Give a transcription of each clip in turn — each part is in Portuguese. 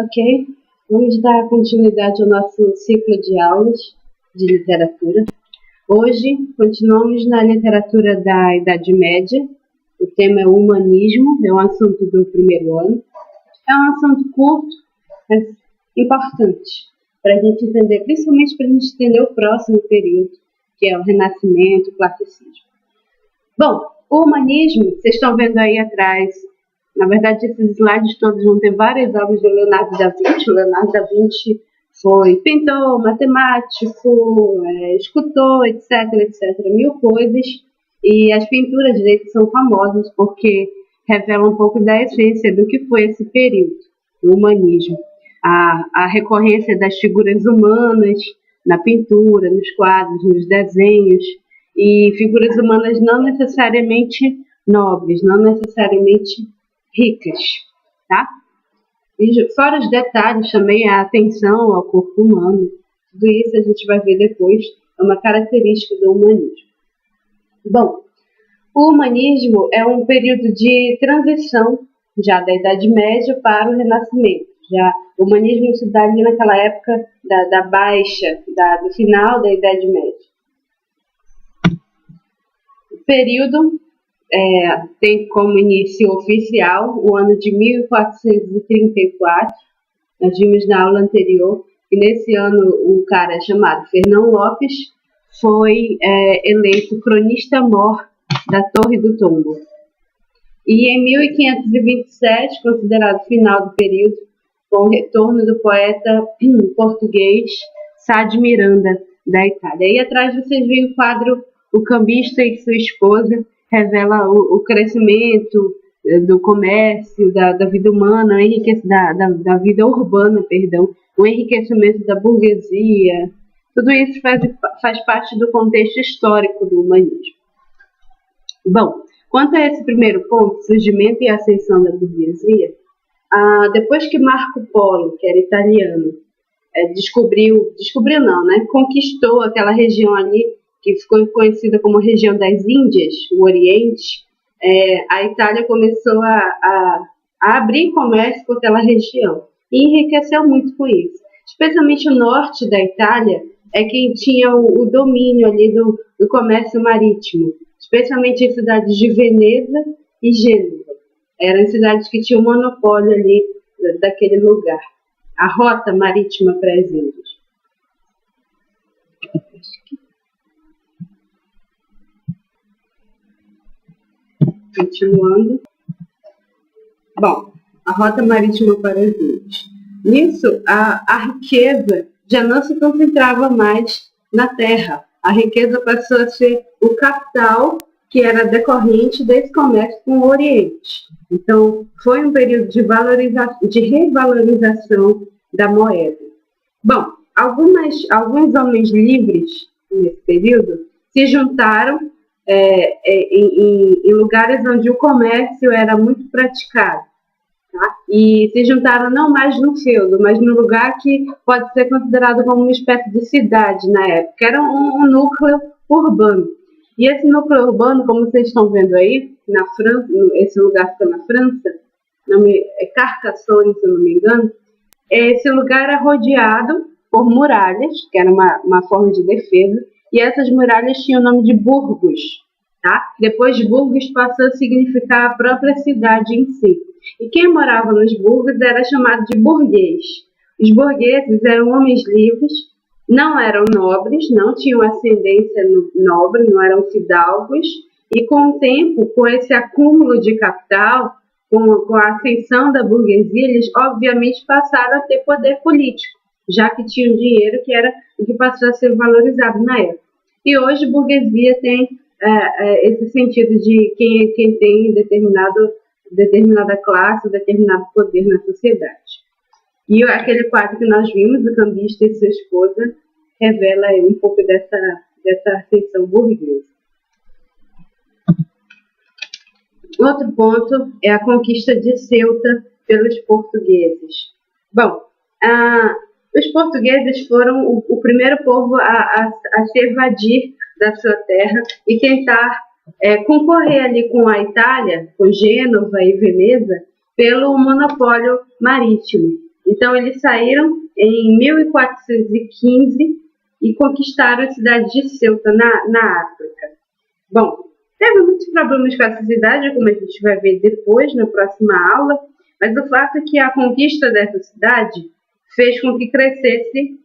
Ok, vamos dar continuidade ao nosso ciclo de aulas de literatura. Hoje, continuamos na literatura da Idade Média. O tema é o humanismo, é um assunto do primeiro ano. É um assunto curto, mas importante, para a gente entender, principalmente para a gente entender o próximo período, que é o Renascimento, o Classicismo. Bom, o humanismo, vocês estão vendo aí atrás. Na verdade, esses slides todos vão ter várias obras do Leonardo da Vinci. O Leonardo da Vinci foi pintor, matemático, escultor, etc, mil coisas. E as pinturas dele são famosas porque revelam um pouco da essência do que foi esse período do humanismo. A recorrência das figuras humanas na pintura, nos quadros, nos desenhos, e figuras humanas não necessariamente nobres, não necessariamente ricas, tá? E fora os detalhes, também a atenção ao corpo humano, tudo isso a gente vai ver depois, é uma característica do humanismo. Bom, o humanismo é um período de transição já da Idade Média para o Renascimento. Já o humanismo se dá ali naquela época da baixa, do final da Idade Média. O período tem como início oficial o ano de 1434, nós vimos na aula anterior, e nesse ano um cara chamado Fernão Lopes foi eleito cronista-mor da Torre do Tombo. E em 1527, considerado o final do período, com o retorno do poeta português Sá de Miranda, da Itália. E atrás vocês veem o quadro O Cambista e Sua Esposa, revela o crescimento do comércio, da vida humana, da vida urbana, o enriquecimento da burguesia. Tudo isso faz parte do contexto histórico do humanismo. Bom, quanto a esse primeiro ponto, surgimento e ascensão da burguesia, depois que Marco Polo, que era italiano, conquistou aquela região ali, que ficou conhecida como região das Índias, o Oriente, a Itália começou a abrir comércio com aquela região e enriqueceu muito com isso. Especialmente o norte da Itália é quem tinha o domínio ali do comércio marítimo, especialmente em cidades de Veneza e Gênova. Eram cidades que tinham monopólio ali daquele lugar, a rota marítima para as Índias. Continuando. Bom, a rota marítima para as Índias. Nisso, a riqueza já não se concentrava mais na terra. A riqueza passou a ser o capital que era decorrente desse comércio com o Oriente. Então, foi um período de revalorização da moeda. Bom, alguns homens livres nesse período se juntaram em lugares onde o comércio era muito praticado, tá? E se juntaram não mais no feudo, mas no lugar que pode ser considerado como uma espécie de cidade na época, era um núcleo urbano. E esse núcleo urbano, como vocês estão vendo aí, na França, esse lugar fica na França, Carcassonne, se eu não me engano, esse lugar era rodeado por muralhas, que era uma forma de defesa, e essas muralhas tinham o nome de burgos, tá? Depois de burgos passou a significar a própria cidade em si. E quem morava nos burgos era chamado de burguês. Os burgueses eram homens livres, não eram nobres, não tinham ascendência nobre, não eram fidalgos, e com o tempo, com esse acúmulo de capital, com a ascensão da burguesia, eles obviamente passaram a ter poder político, já que tinham dinheiro, que era o que passou a ser valorizado na época. E hoje burguesia tem esse sentido de quem tem determinada classe, determinado poder na sociedade. E aquele quadro que nós vimos, O Cambista e Sua Esposa, revela um pouco dessa ascensão burguesa. Outro ponto é a conquista de Ceuta pelos portugueses. Bom, os portugueses foram o primeiro povo a se evadir da sua terra e tentar concorrer ali com a Itália, com Gênova e Veneza, pelo monopólio marítimo. Então eles saíram em 1415 e conquistaram a cidade de Ceuta, na África. Bom, teve muitos problemas com essa cidade, como a gente vai ver depois, na próxima aula, mas o fato é que a conquista dessa cidade fez com que crescesse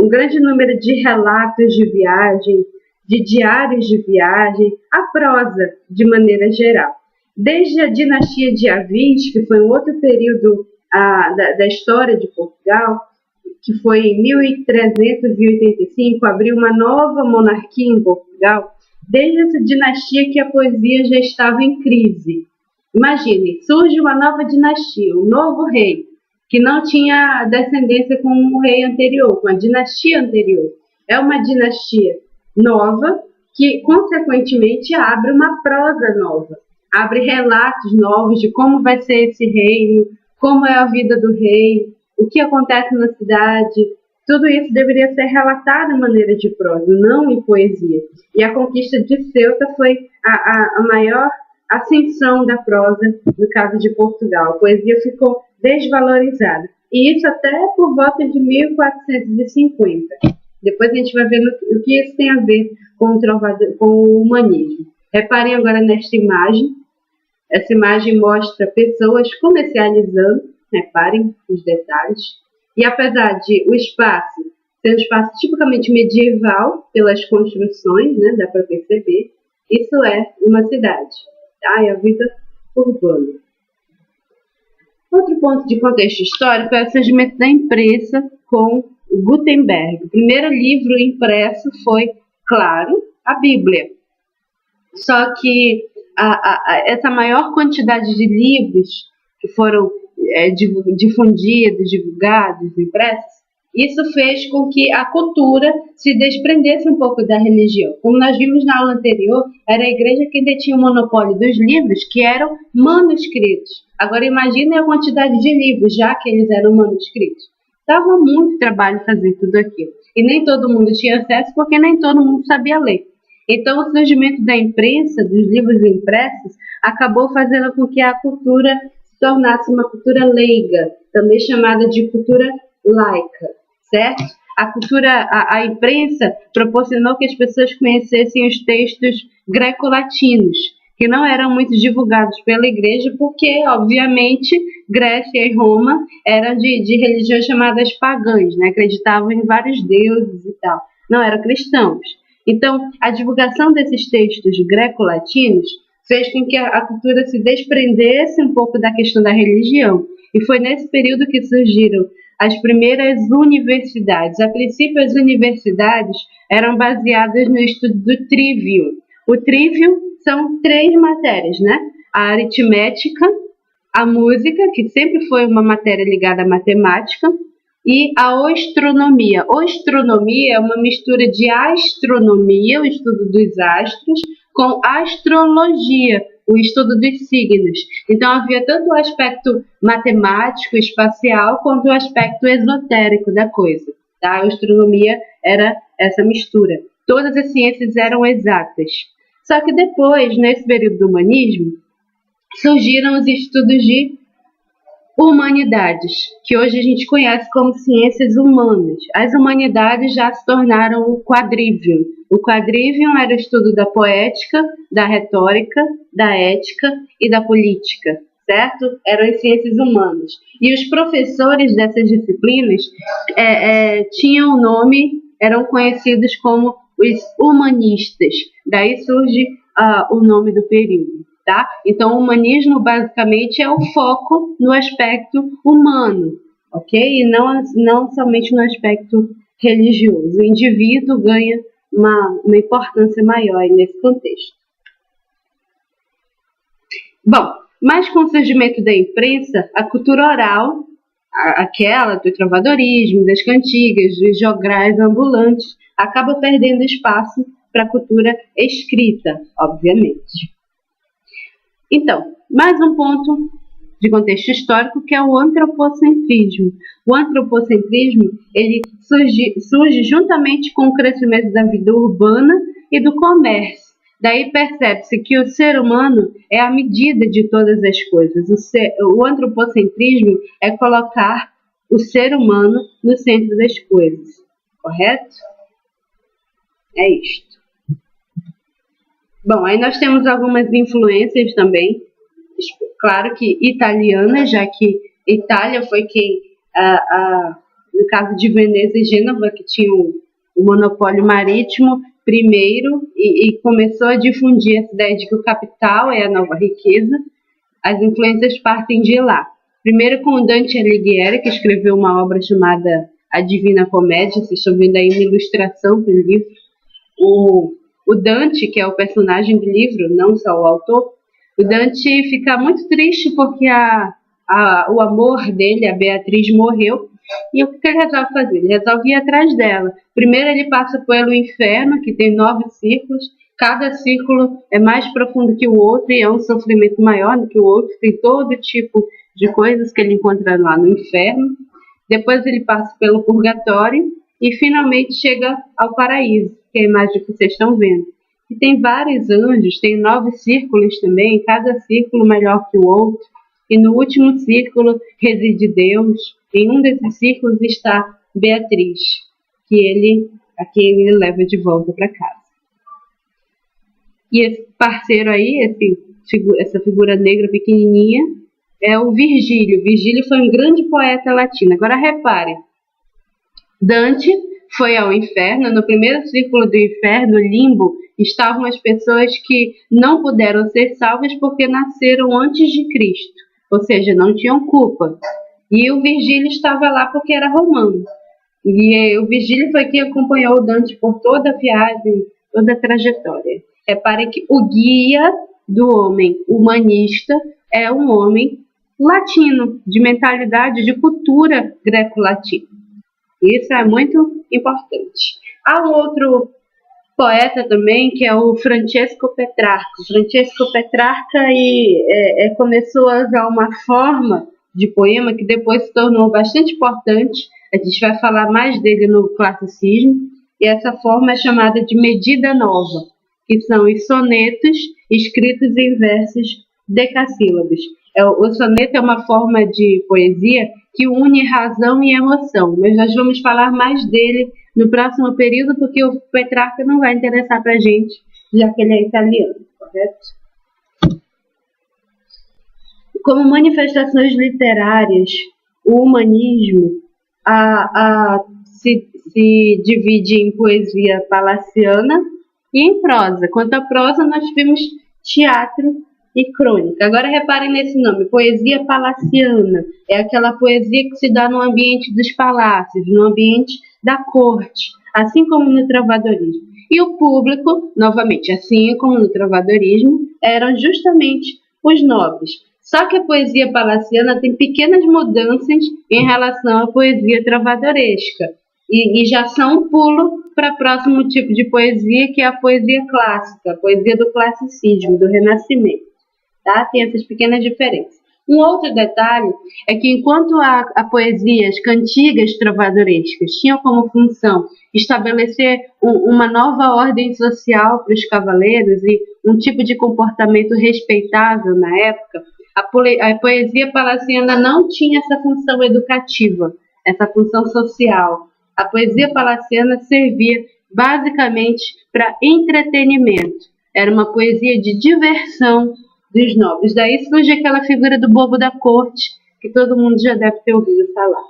um grande número de relatos de viagem, de diários de viagem, a prosa de maneira geral. Desde a dinastia de Avis, que foi um outro período da história de Portugal, que foi em 1385, abriu uma nova monarquia em Portugal. Desde essa dinastia que a poesia já estava em crise. Imagine, surge uma nova dinastia, um novo rei, que não tinha descendência com o rei anterior, com a dinastia anterior. É uma dinastia nova que, consequentemente, abre uma prosa nova, abre relatos novos de como vai ser esse reino, como é a vida do rei, o que acontece na cidade. Tudo isso deveria ser relatado de maneira de prosa, não em poesia. E a conquista de Ceuta foi a maior ascensão da prosa no caso de Portugal. A poesia ficou desvalorizada. E isso até por volta de 1450. Depois a gente vai ver o que isso tem a ver com o humanismo. Reparem agora nesta imagem. Essa imagem mostra pessoas comercializando. Reparem os detalhes. E apesar de o espaço ser um espaço tipicamente medieval, pelas construções, né, dá para perceber, isso é uma cidade, tá? É a vida urbana. Outro ponto de contexto histórico é o surgimento da imprensa com Gutenberg. O primeiro livro impresso foi, claro, a Bíblia. Só que essa maior quantidade de livros que foram difundidos, divulgados, impressos, isso fez com que a cultura se desprendesse um pouco da religião. Como nós vimos na aula anterior, era a igreja que detinha o monopólio dos livros que eram manuscritos. Agora imagine a quantidade de livros, já que eles eram manuscritos. Dava muito trabalho fazer tudo aquilo. E nem todo mundo tinha acesso, porque nem todo mundo sabia ler. Então o surgimento da imprensa, dos livros impressos, acabou fazendo com que a cultura se tornasse uma cultura leiga, também chamada de cultura laica, certo? A imprensa proporcionou que as pessoas conhecessem os textos greco-latinos, que não eram muito divulgados pela igreja, porque, obviamente, Grécia e Roma eram de religiões chamadas pagãs, né? Acreditavam em vários deuses e tal, não eram cristãos. Então, a divulgação desses textos greco-latinos fez com que a cultura se desprendesse um pouco da questão da religião. E foi nesse período que surgiram as primeiras universidades. A princípio, as universidades eram baseadas no estudo do trivium. O trivium são 3 matérias, né? A aritmética, a música, que sempre foi uma matéria ligada à matemática, e a astronomia. Astronomia é uma mistura de astronomia, o estudo dos astros, com astrologia, o estudo dos signos. Então havia tanto o aspecto matemático, espacial, quanto o aspecto esotérico da coisa. Tá? A astronomia era essa mistura. Todas as ciências eram exatas. Só que depois, nesse período do humanismo, surgiram os estudos de humanidades, que hoje a gente conhece como ciências humanas. As humanidades já se tornaram o quadrivium. O quadrivium era o estudo da poética, da retórica, da ética e da política, certo? Eram as ciências humanas. E os professores dessas disciplinas tinham o nome, eram conhecidos como os humanistas. Daí surge o nome do período. Tá? Então, o humanismo, basicamente, é o foco no aspecto humano, ok? E não somente no aspecto religioso. O indivíduo ganha uma importância maior nesse contexto. Bom, mas com o surgimento da imprensa, a cultura oral, aquela do trovadorismo, das cantigas, dos jograis ambulantes, acaba perdendo espaço para a cultura escrita, obviamente. Então, mais um ponto de contexto histórico que é o antropocentrismo. O antropocentrismo ele surge juntamente com o crescimento da vida urbana e do comércio. Daí percebe-se que o ser humano é a medida de todas as coisas. O antropocentrismo é colocar o ser humano no centro das coisas. Correto? É isto. Bom, aí nós temos algumas influências também, claro que italianas, já que Itália foi quem, no caso de Veneza e Gênova, que tinham o monopólio marítimo primeiro e começou a difundir essa ideia de que o capital é a nova riqueza. As influências partem de lá. Primeiro com o Dante Alighieri, que escreveu uma obra chamada A Divina Comédia. Vocês estão vendo aí uma ilustração para o livro. O Dante, que é o personagem do livro, não só o autor, o Dante fica muito triste porque o amor dele, a Beatriz, morreu. E o que ele resolve fazer? Ele resolve ir atrás dela. Primeiro ele passa pelo inferno, que tem 9 círculos. Cada círculo é mais profundo que o outro e é um sofrimento maior do que o outro. Tem todo tipo de coisas que ele encontra lá no inferno. Depois ele passa pelo purgatório e finalmente chega ao paraíso, que é a imagem que vocês estão vendo. E tem vários anjos, tem 9 círculos também, cada círculo melhor que o outro. E no último círculo reside Deus. Em um desses círculos está Beatriz, a quem ele leva de volta para casa. E esse parceiro aí, essa figura negra pequenininha, é o Virgílio. Virgílio foi um grande poeta latino. Agora repare, Dante foi ao inferno. No primeiro círculo do inferno, limbo, estavam as pessoas que não puderam ser salvas porque nasceram antes de Cristo, ou seja, não tinham culpa. E o Virgílio estava lá porque era romano. E o Virgílio foi quem acompanhou o Dante por toda a viagem, toda a trajetória. Repare que o guia do homem humanista é um homem latino, de mentalidade, de cultura greco-latina. Isso é muito importante. Há um outro poeta também, que é o Francesco Petrarca. O Francesco Petrarca começou a usar uma forma de poema que depois se tornou bastante importante. A gente vai falar mais dele no classicismo. E essa forma é chamada de medida nova, que são os sonetos escritos em versos decassílabos. O soneto é uma forma de poesia que une razão e emoção, mas nós vamos falar mais dele no próximo período, porque o Petrarca não vai interessar para a gente, já que ele é italiano, correto? Como manifestações literárias, o humanismo se divide em poesia palaciana e em prosa. Quanto à prosa, nós tivemos teatro e crônica. Agora reparem nesse nome, poesia palaciana. É aquela poesia que se dá no ambiente dos palácios, no ambiente da corte, assim como no trovadorismo. E o público, novamente, assim como no trovadorismo, eram justamente os nobres. Só que a poesia palaciana tem pequenas mudanças em relação à poesia trovadoresca. E já são um pulo para o próximo tipo de poesia, que é a poesia clássica, a poesia do classicismo, do Renascimento. Tá? Tem essas pequenas diferenças. Um outro detalhe é que enquanto a poesia, as cantigas trovadorescas tinham como função estabelecer uma nova ordem social para os cavaleiros e um tipo de comportamento respeitável na época, a poesia palaciana não tinha essa função educativa, essa função social. A poesia palaciana servia basicamente para entretenimento. Era uma poesia de diversão dos nobres. Daí surge aquela figura do bobo da corte, que todo mundo já deve ter ouvido falar.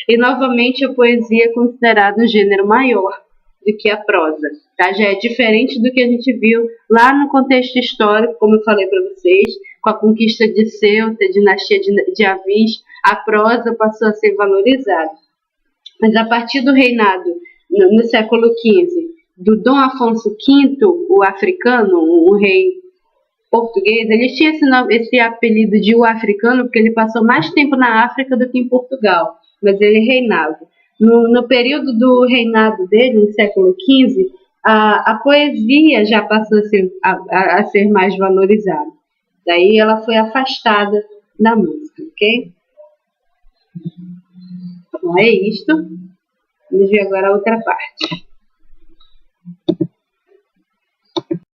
E, novamente, a poesia é considerada um gênero maior do que a prosa. Tá? Já é diferente do que a gente viu lá no contexto histórico, como eu falei para vocês, com a conquista de Ceuta, a dinastia de Avis, a prosa passou a ser valorizada. Mas a partir do reinado, no século XV, do Dom Afonso V, o africano, um rei português, ele tinha esse apelido de o africano porque ele passou mais tempo na África do que em Portugal, mas ele reinava. No período do reinado dele, no século XV, a poesia já passou a ser mais valorizada. Daí ela foi afastada da música, ok? Então é isto. Vamos ver agora a outra parte.